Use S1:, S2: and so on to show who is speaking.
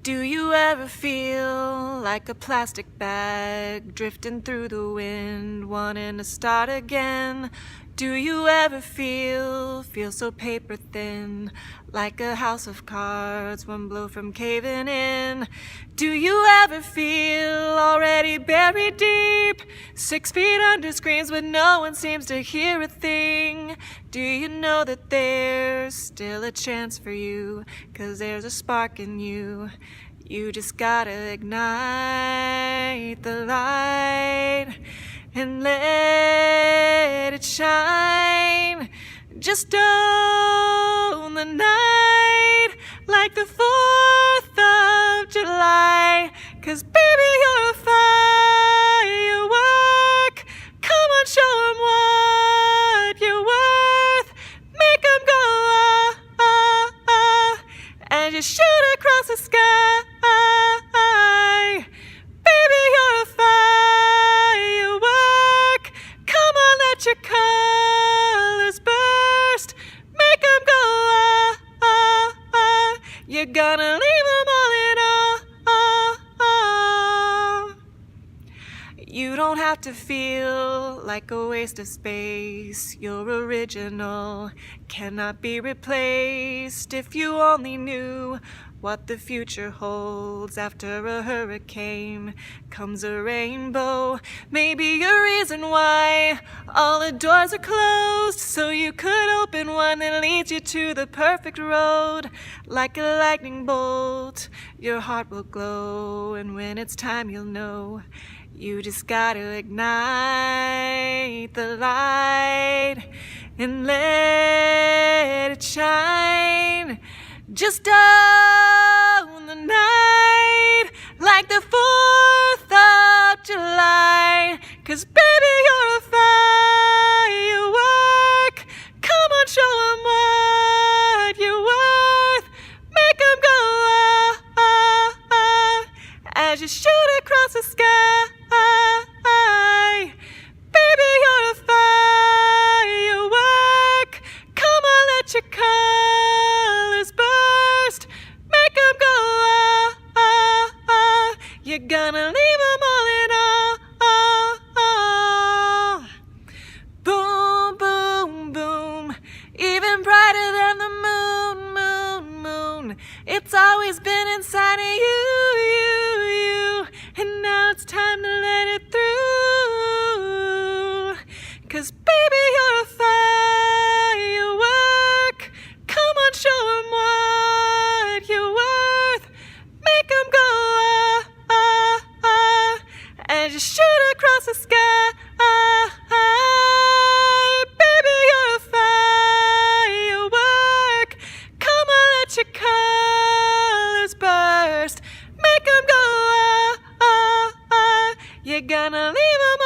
S1: Do you ever feel like a plastic bag drifting through the wind, wanting to start again? Do you ever feel so paper thin, like a house of cards, one blow from caving in? Do you ever feel already buried deep, 6 feet under screens but no one seems to hear a thing? Do you know that there's still a chance for you, 'cause there's a spark in you? You just gotta ignite the light and let it shine. Just own the night like the 4th of July, 'cause baby you're a firework. Come on, show 'em what you're worth. Make 'em go ah, ah, ah, and just shoot across the sky. Baby you're a firework. Come on, let your colors burst. Make 'em go ah, ah, ah. You're gonna leave 'em all in awe, ah, ah. You don't have to feel like a waste of space. You're original, cannot be replaced. If you only knew what the future holds. After a hurricane comes a rainbow. Maybe a reason why all the doors are closed, so you could open one that leads you to the perfect road. Like a lightning bolt, your heart will glow, and when it's time you'll know. You just gotta ignite the light and let it shine. Just own the night like the 4th of July, 'cause baby you're a firework. Come on, show 'em what you're worth. Make 'em go ah, ah, ah, as you shoot across the sky. Baby you're a firework. Come on, let your colors burst. Make 'em go ah, ah, ah. You're gonna leave 'em all in awe, ah, ah. Boom, boom, boom. Even brighter than the moon, moon, moon. It's always been inside of you, you. And now it's time to let it through. 'Cause baby you're a firework. Come on, show 'em what you're worth. Make 'em go ah, ah, ah, and just shoot across the sky. Baby you're a firework. Come on, let your colors burst. Make 'em go ah, ah, ah. You're gonna leave 'em